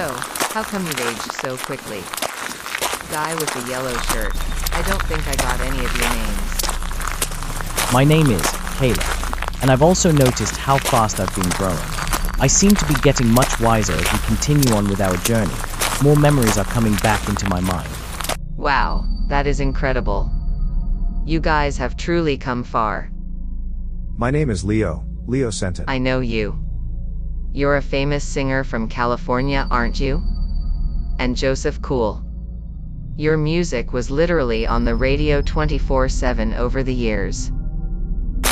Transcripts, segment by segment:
So, how come you've aged so quickly? Guy with the yellow shirt. I don't think I got any of your names. My name is Caleb, and I've also noticed how fast I've been growing. I seem to be getting much wiser as we continue on with our journey. More memories are coming back into my mind. Wow, that is incredible. You guys have truly come far. My name is Leo Senton. I know you. You're a famous singer from California, aren't you? And Joseph Cool. Your music was literally on the radio 24/7 over the years.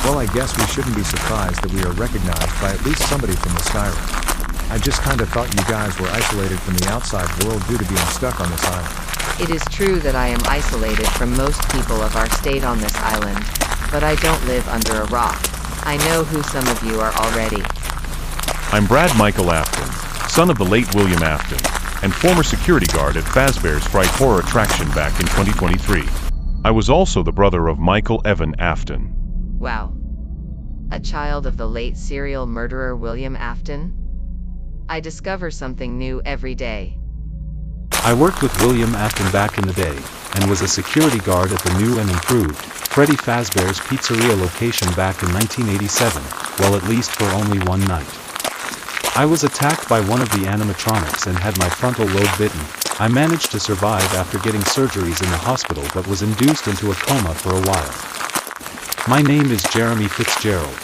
Well, I guess we shouldn't be surprised that we are recognized by at least somebody from the Skyrim. I just kinda thought you guys were isolated from the outside world due to being stuck on this island. It is true that I am isolated from most people of our state on this island, but I don't live under a rock. I know who some of you are already. I'm Brad Michael Afton, son of the late William Afton, and former security guard at Fazbear's Fright Horror attraction back in 2023. I was also the brother of Michael Evan Afton. Wow. A child of the late serial murderer William Afton? I discover something new every day. I worked with William Afton back in the day, and was a security guard at the new and improved Freddy Fazbear's Pizzeria location back in 1987, well, at least for only one night. I was attacked by one of the animatronics and had my frontal lobe bitten. I managed to survive after getting surgeries in the hospital but was induced into a coma for a while. My name is Jeremy Fitzgerald.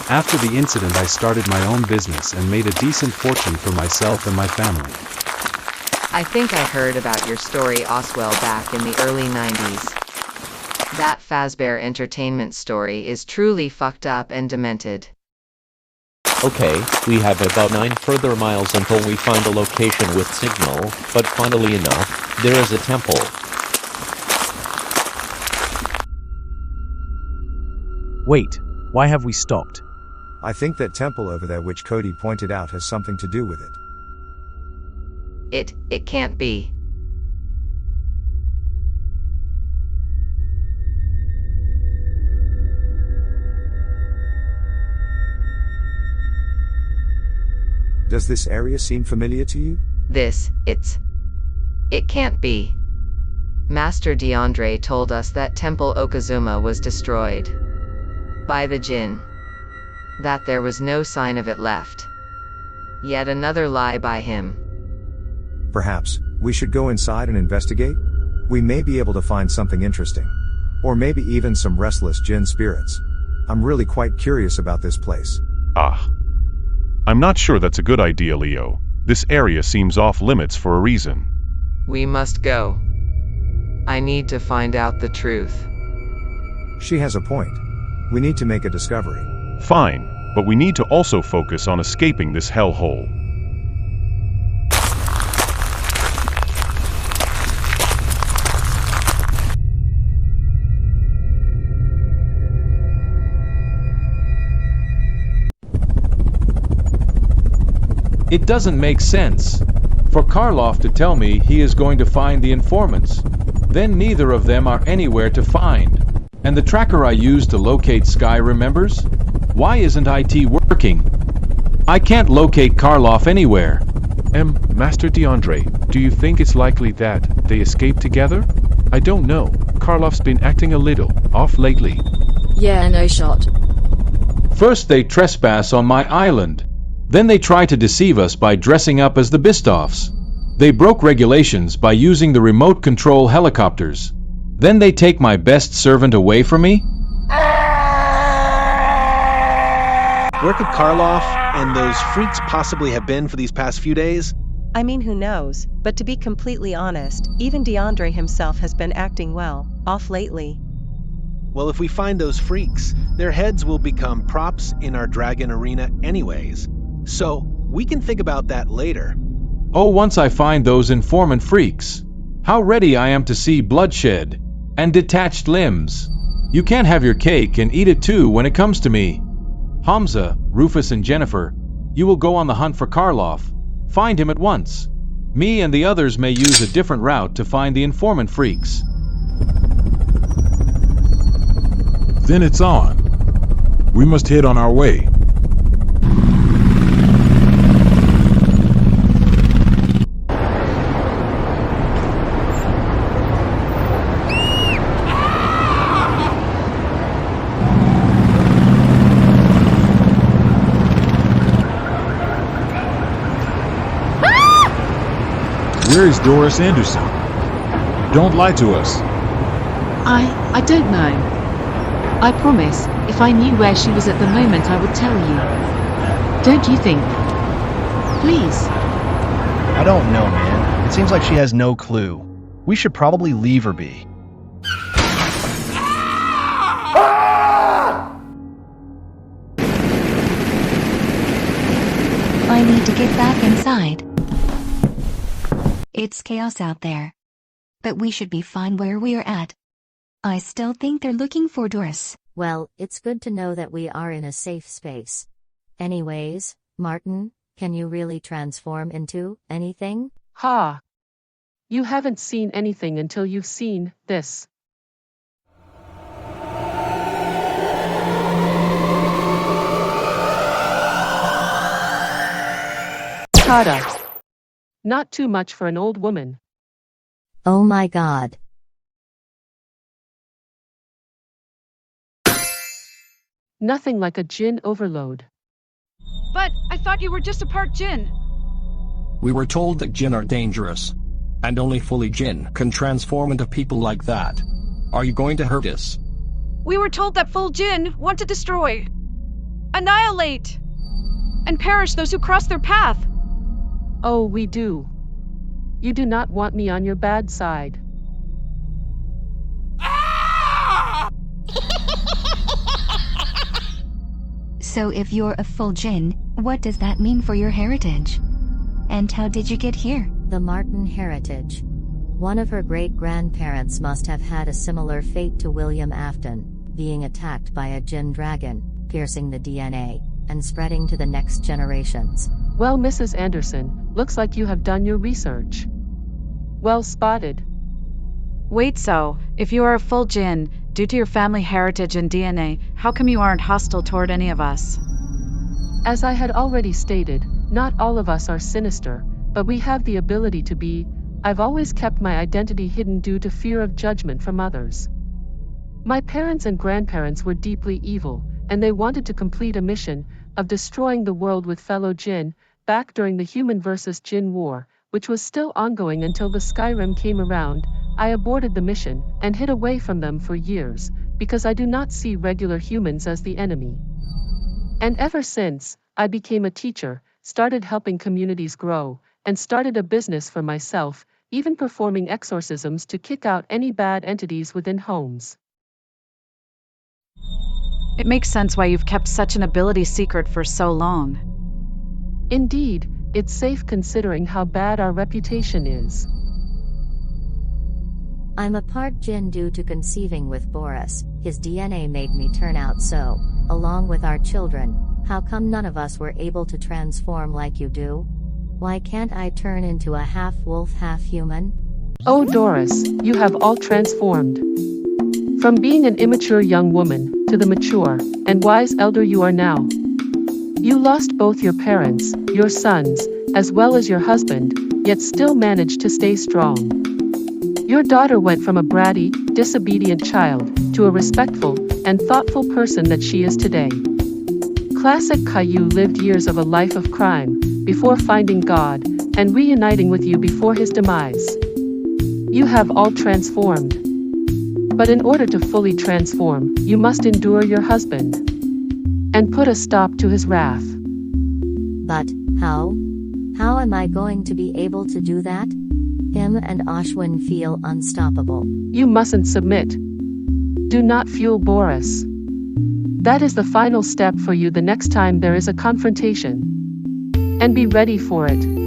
After the incident I started my own business and made a decent fortune for myself and my family. I think I heard about your story Oswell back in the early 90s. That Fazbear Entertainment story is truly fucked up and demented. Okay, we have about 9 further miles until we find a location with signal, but funnily enough, there is a temple. Wait, why have we stopped? I think that temple over there which Cody pointed out has something to do with it. It can't be. Does this area seem familiar to you? It can't be. Master DeAndre told us that Temple Okazuma was destroyed by the Jinn. That there was no sign of it left. Yet another lie by him. Perhaps we should go inside and investigate? We may be able to find something interesting. Or maybe even some restless Jinn spirits. I'm really quite curious about this place. I'm not sure that's a good idea, Leo. This area seems off limits for a reason. We must go. I need to find out the truth. She has a point. We need to make a discovery. Fine, but we need to also focus on escaping this hellhole. It doesn't make sense for Karloff to tell me he is going to find the informants. Then neither of them are anywhere to find. And the tracker I used to locate Sky remembers? Why isn't IT working? I can't locate Karloff anywhere. Master DeAndre, do you think it's likely that they escaped together? I don't know. Karloff's been acting a little off lately. Yeah, no shot. First they trespass on my island. Then they try to deceive us by dressing up as the Bistoffs. They broke regulations by using the remote control helicopters. Then they take my best servant away from me? Where could Karloff and those freaks possibly have been for these past few days? I mean, who knows? But to be completely honest, even DeAndre himself has been acting off lately. Well, if we find those freaks, their heads will become props in our dragon arena anyways. So, we can think about that later. Oh, once I find those informant freaks. How ready I am to see bloodshed and detached limbs. You can't have your cake and eat it too when it comes to me. Hamza, Rufus and Jennifer, you will go on the hunt for Karloff. Find him at once. Me and the others may use a different route to find the informant freaks. Then it's on. We must head on our way. Where is Doris Anderson? Don't lie to us. I don't know. I promise, if I knew where she was at the moment I would tell you. Don't you think? Please. I don't know, man. It seems like she has no clue. We should probably leave her be. I need to get back inside. It's chaos out there. But we should be fine where we're at. I still think they're looking for Doris. Well, it's good to know that we are in a safe space. Anyways, Martin, can you really transform into anything? Ha! You haven't seen anything until you've seen this. Tada! Not too much for an old woman. Oh my god. Nothing like a Jinn overload. But I thought you were just a part Jinn. We were told that Jinn are dangerous. And only fully Jinn can transform into people like that. Are you going to hurt us? We were told that full Jinn want to destroy, annihilate, and perish those who cross their path. Oh, we do. You do not want me on your bad side. So if you're a full Jinn, what does that mean for your heritage? And how did you get here? The Martin heritage. One of her great-grandparents must have had a similar fate to William Afton, being attacked by a Jinn dragon, piercing the DNA, and spreading to the next generations. Well, Mrs. Anderson, looks like you have done your research. Well spotted. Wait, so, if you are a full Jinn, due to your family heritage and DNA, how come you aren't hostile toward any of us? As I had already stated, not all of us are sinister, but we have the ability to be. I've always kept my identity hidden due to fear of judgment from others. My parents and grandparents were deeply evil, and they wanted to complete a mission of destroying the world with fellow Jinn, back during the human versus Jinn war, which was still ongoing until the Skyrim came around. I aborted the mission and hid away from them for years, because I do not see regular humans as the enemy. And ever since, I became a teacher, started helping communities grow, and started a business for myself, even performing exorcisms to kick out any bad entities within homes. It makes sense why you've kept such an ability secret for so long. Indeed, it's safe considering how bad our reputation is. I'm a part Jinn due to conceiving with Boris. His DNA made me turn out so, along with our children. How come none of us were able to transform like you do? Why can't I turn into a half-wolf, half-human? Oh Doris, you have all transformed. From being an immature young woman, to the mature and wise elder you are now. You lost both your parents, your sons, as well as your husband, yet still managed to stay strong. Your daughter went from a bratty, disobedient child, to a respectful and thoughtful person that she is today. Classic Caillou lived years of a life of crime, before finding God, and reuniting with you before his demise. You have all transformed. But in order to fully transform, you must endure your husband. And put a stop to his wrath. But, how? How am I going to be able to do that? Him and Ashwin feel unstoppable. You mustn't submit. Do not fuel Boris. That is the final step for you the next time there is a confrontation. And be ready for it.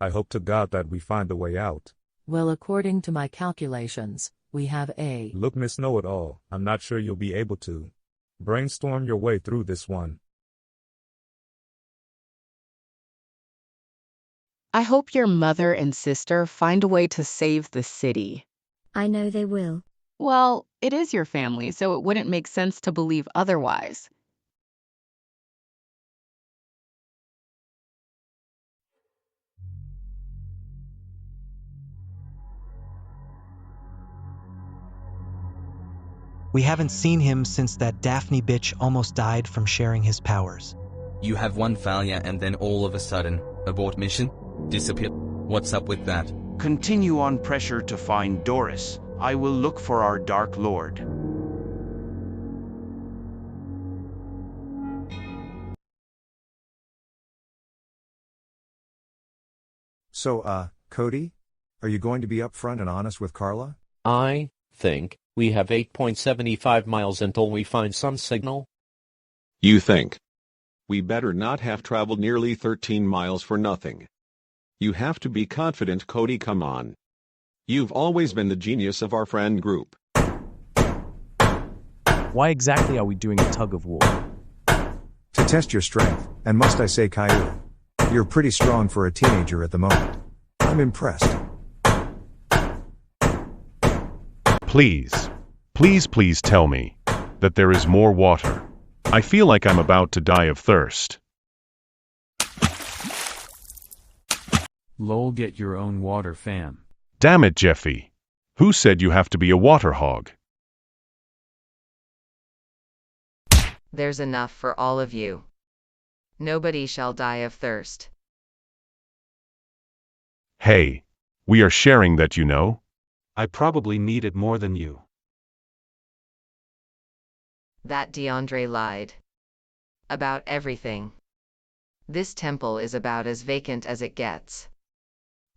I hope to God that we find a way out. Well, according to my calculations, we have a... Look, Miss Know-It-All, I'm not sure you'll be able to. Brainstorm your way through this one. I hope your mother and sister find a way to save the city. I know they will. Well, it is your family, so it wouldn't make sense to believe otherwise. We haven't seen him since that Daphne bitch almost died from sharing his powers. You have one failure and then all of a sudden, abort mission? Disappear? What's up with that? Continue on pressure to find Doris. I will look for our Dark Lord. So, Cody? Are you going to be upfront and honest with Carla? I think we have 8.75 miles until we find some signal. You think? We better not have traveled nearly 13 miles for nothing. You have to be confident, Cody, come on. You've always been the genius of our friend group. Why exactly are we doing a tug of war? To test your strength, and must I say, Caillou, you're pretty strong for a teenager at the moment. I'm impressed. Please, please tell me that there is more water. I feel like I'm about to die of thirst. Lol, get your own water, fam. Damn it, Jeffy. Who said you have to be a water hog? There's enough for all of you. Nobody shall die of thirst. Hey, we are sharing that, you know. I probably need it more than you. That DeAndre lied. About everything. This temple is about as vacant as it gets.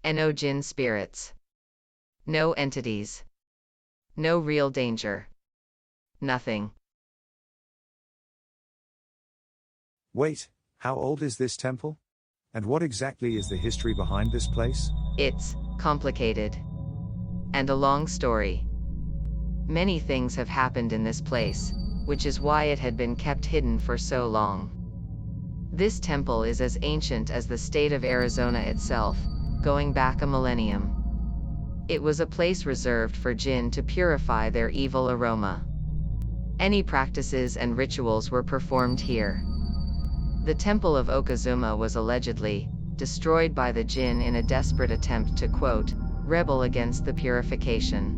No Jinn spirits. No entities. No real danger. Nothing. Wait, how old is this temple? And what exactly is the history behind this place? It's complicated. And a long story. Many things have happened in this place, which is why it had been kept hidden for so long. This temple is as ancient as the state of Arizona itself, going back a millennium. It was a place reserved for Jinn to purify their evil aroma. Any practices and rituals were performed here. The Temple of Okazuma was allegedly destroyed by the Jinn in a desperate attempt to, quote, rebel against the purification.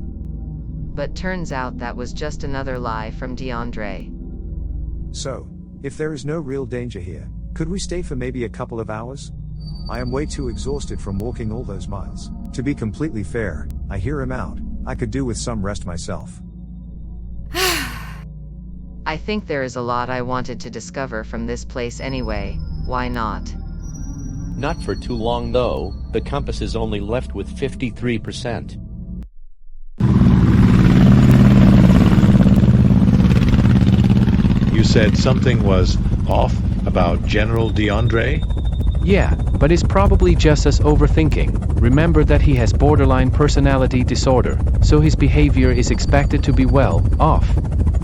But turns out that was just another lie from DeAndre. So, if there is no real danger here, could we stay for maybe a couple of hours? I am way too exhausted from walking all those miles. To be completely fair, I hear him out. I could do with some rest myself. I think there is a lot I wanted to discover from this place anyway, why not? Not for too long though, the compass is only left with 53%. You said something was off about General DeAndre? Yeah, but it's probably just us overthinking. Remember that he has borderline personality disorder, so his behavior is expected to be well off.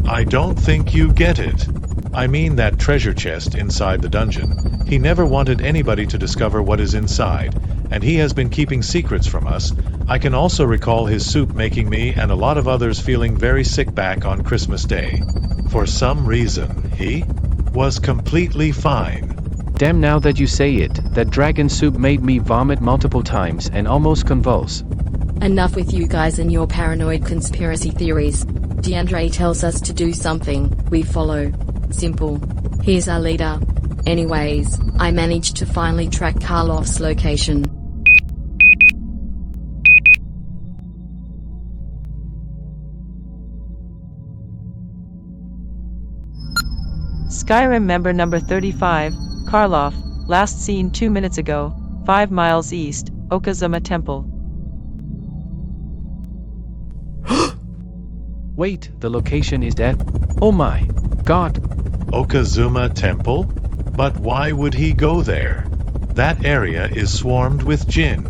I don't think you get it. I mean that treasure chest inside the dungeon. He never wanted anybody to discover what is inside, and he has been keeping secrets from us. I can also recall his soup making me and a lot of others feeling very sick back on Christmas Day. For some reason, he was completely fine. Damn, now that you say it, that dragon soup made me vomit multiple times and almost convulse. Enough with you guys and your paranoid conspiracy theories. DeAndre tells us to do something, we follow. Simple. He's our leader. Anyways, I managed to finally track Karloff's location. Skyrim member number 35, Karloff, last seen 2 minutes ago, 5 miles east, Okazuma Temple. Wait, the location is dead? Oh my god. Okazuma Temple? But why would he go there? That area is swarmed with Jinn,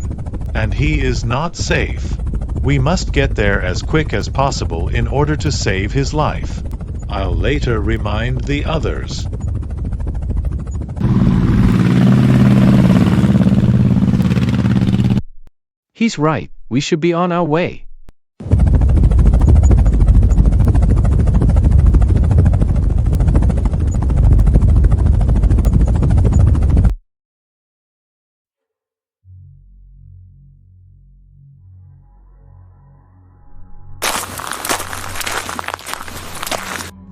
and he is not safe. We must get there as quick as possible in order to save his life. I'll later remind the others. He's right, we should be on our way.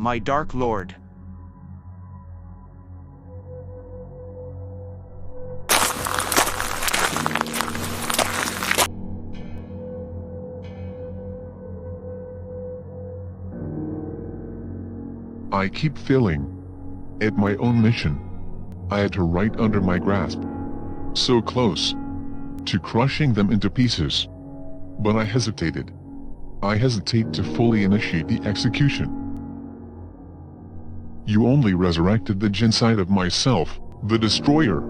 my Dark Lord. I keep failing at my own mission. I had her right under my grasp. So close to crushing them into pieces. But I hesitated. I hesitate to fully initiate the execution. You only resurrected the Jinn side of myself, the Destroyer,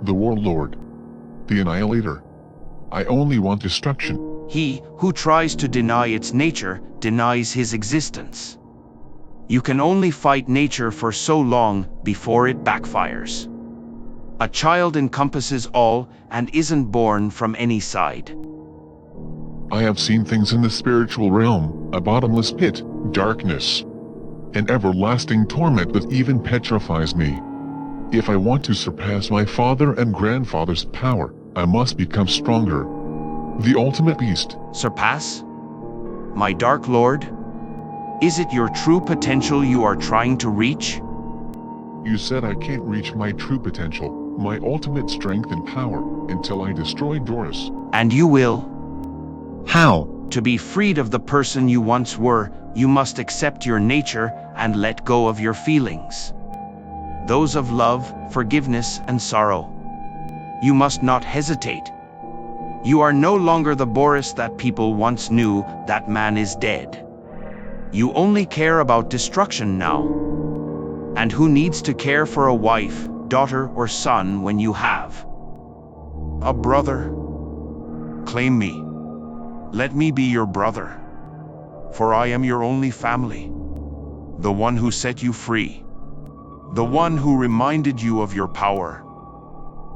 the Warlord, the Annihilator. I only want destruction. He who tries to deny its nature denies his existence. You can only fight nature for so long before it backfires. A child encompasses all and isn't born from any side. I have seen things in the spiritual realm, a bottomless pit, darkness, an everlasting torment that even petrifies me. If I want to surpass my father and grandfather's power, I must become stronger. The ultimate beast. Surpass? My Dark Lord? Is it your true potential you are trying to reach? You said I can't reach my true potential, my ultimate strength and power, until I destroy Doris. And you will. How? To be freed of the person you once were, you must accept your nature and let go of your feelings. Those of love, forgiveness, and sorrow. You must not hesitate. You are no longer the Boris that people once knew. That man is dead. You only care about destruction now. And who needs to care for a wife, daughter, or son when you have a brother? Claim me. Let me be your brother. For I am your only family. The one who set you free. The one who reminded you of your power.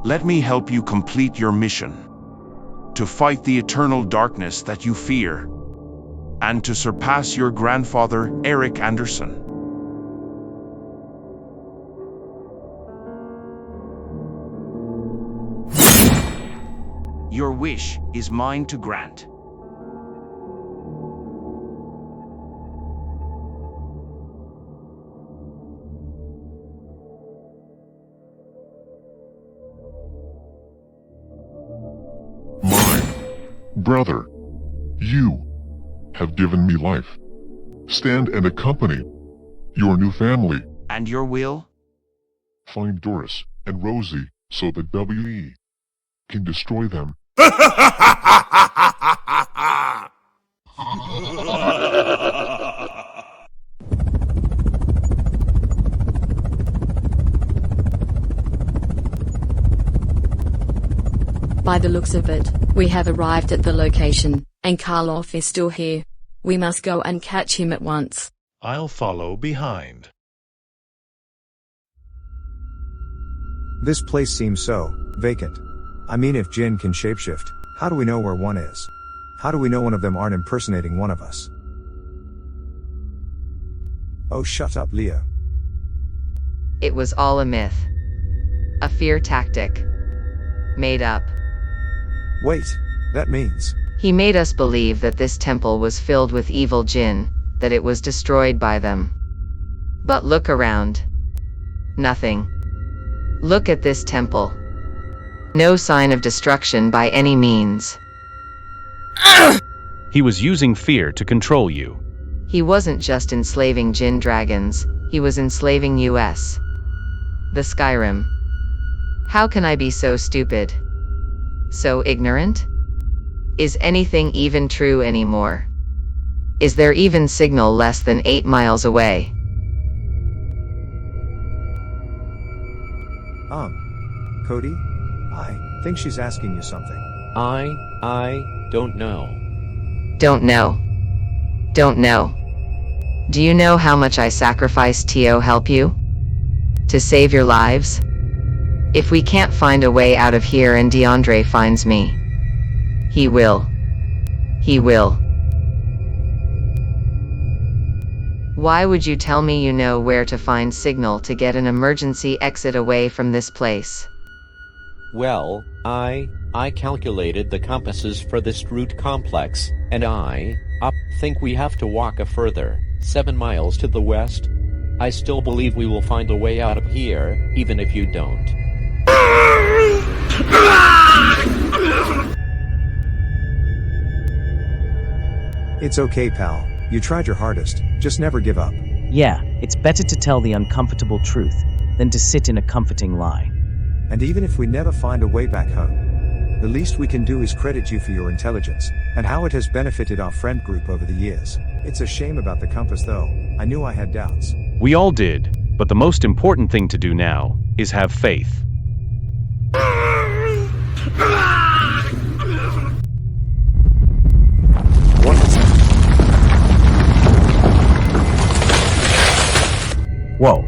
Let me help you complete your mission. To fight the eternal darkness that you fear. And to surpass your grandfather, Eric Anderson. Your wish is mine to grant. Brother, you have given me life. Stand and accompany your new family. And your will? Find Doris and Rosie so that WE can destroy them. By the looks of it, we have arrived at the location, and Karloff is still here. We must go and catch him at once. I'll follow behind. This place seems so vacant. I mean, if Jinn can shapeshift, how do we know where one is? How do we know one of them aren't impersonating one of us? Oh, shut up, Leo. It was all a myth. A fear tactic. Made up. Wait, that means... He made us believe that this temple was filled with evil Jinn, that it was destroyed by them. But look around. Nothing. Look at this temple. No sign of destruction by any means. He was using fear to control you. He wasn't just enslaving Jinn dragons, he was enslaving us. The Skyrim. How can I be so stupid? So ignorant? Is anything even true anymore? Is there even signal less than 8 miles away? Cody? I think she's asking you something. I don't know. Don't know. Don't know. Do you know how much I sacrificed to help you? To save your lives? If we can't find a way out of here and DeAndre finds me, he will. He will. Why would you tell me you know where to find signal to get an emergency exit away from this place? Well, I calculated the compasses for this route complex, and I think we have to walk a further 7 miles to the west. I still believe we will find a way out of here, even if you don't. It's okay, pal. You tried your hardest. Just never give up. Yeah, it's better to tell the uncomfortable truth than to sit in a comforting lie. And even if we never find a way back home, the least we can do is credit you for your intelligence, and how it has benefited our friend group over the years. It's a shame about the compass though. I knew I had doubts. We all did, but the most important thing to do now is have faith. What is that? Whoa.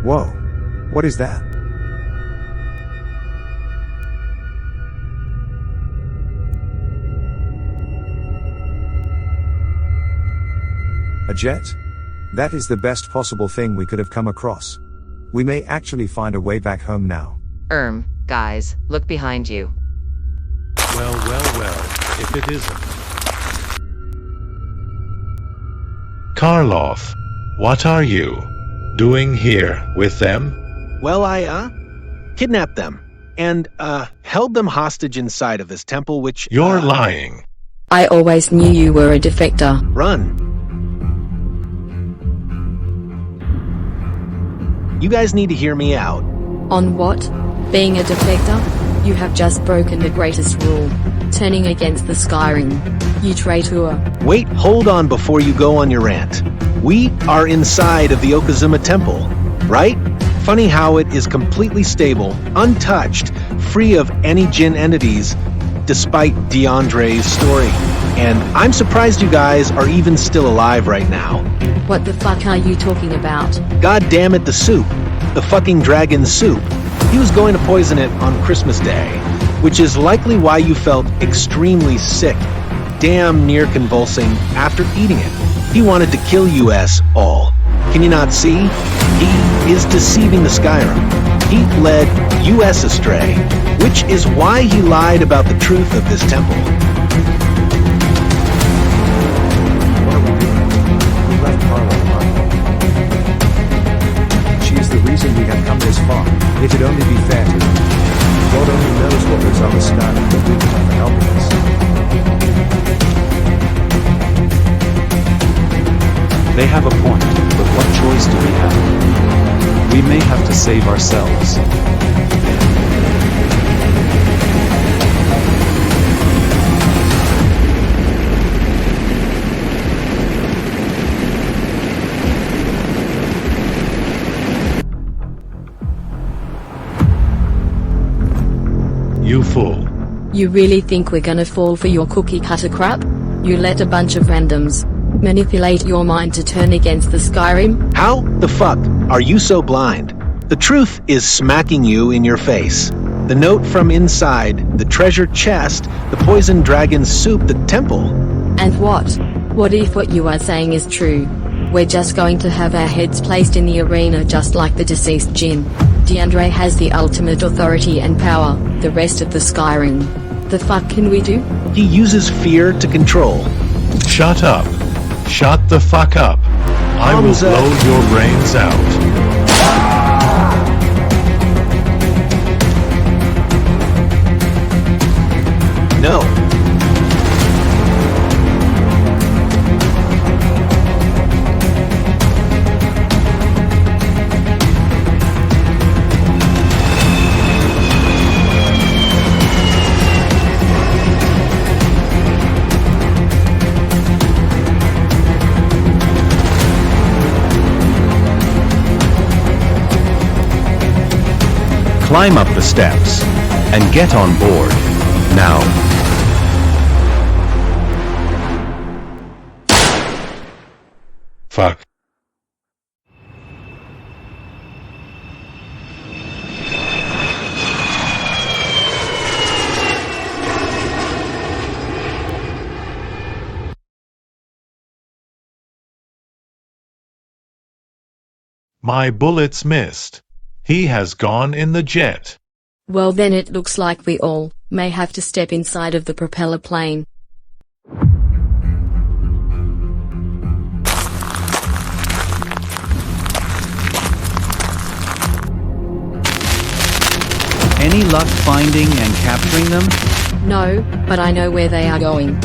Whoa. What is that? A jet? That is the best possible thing we could have come across. We may actually find a way back home now. Guys, look behind you. Well, if it isn't. Karloff, what are you doing here with them? Well, I kidnapped them and held them hostage inside of this temple, which You're lying. I always knew you were a defector. Run. You guys need to hear me out. On what? Being a defector? You have just broken the greatest rule. Turning against the Skyrim. You traitor. Wait, hold on before you go on your rant. We are inside of the Okazuma Temple, right? Funny how it is completely stable, untouched, free of any Jinn entities, despite DeAndre's story. And I'm surprised you guys are even still alive right now. What the fuck are you talking about? God damn it, the soup. The fucking dragon soup. He was going to poison it on Christmas Day, which is likely why you felt extremely sick, damn near convulsing after eating it. He wanted to kill us all. Can you not see? He is deceiving the Skyrim. He led us astray, which is why he lied about the truth of this temple. What are we doing? We left Carla behind. She is the reason we have come this far. It'd only be fair to her. God only knows what those other Skyrim will do for helping us. They have a point, but what choice do we have? We may have to save ourselves. You fool. You really think we're gonna fall for your cookie cutter crap? You let a bunch of randoms manipulate your mind to turn against the Skyrim? How the fuck are you so blind? The truth is smacking you in your face. The note from inside, the treasure chest, the poisoned dragon soup, the temple. And what? What if what you are saying is true? We're just going to have our heads placed in the arena just like the deceased Jinn. DeAndre has the ultimate authority and power, the rest of the Skyrim. The fuck can we do? He uses fear to control. Shut up. Shut the fuck up. I will blow your brains out. No. Climb up the steps and get on board now. Fuck. My bullets missed. He has gone in the jet. Well then it looks like we all may have to step inside of the propeller plane. Any luck finding and capturing them? No, but I know where they are going.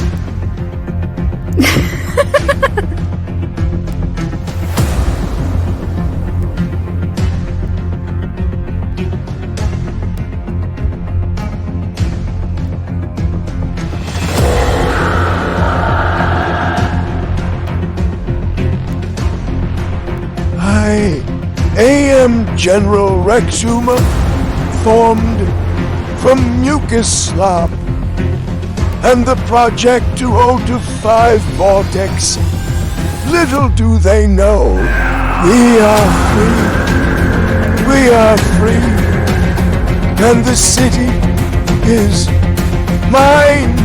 I am General Rexuma, formed from mucus slop, and the Project 2025 Vortex. Little do they know, we are free. We are free. And the city is mine.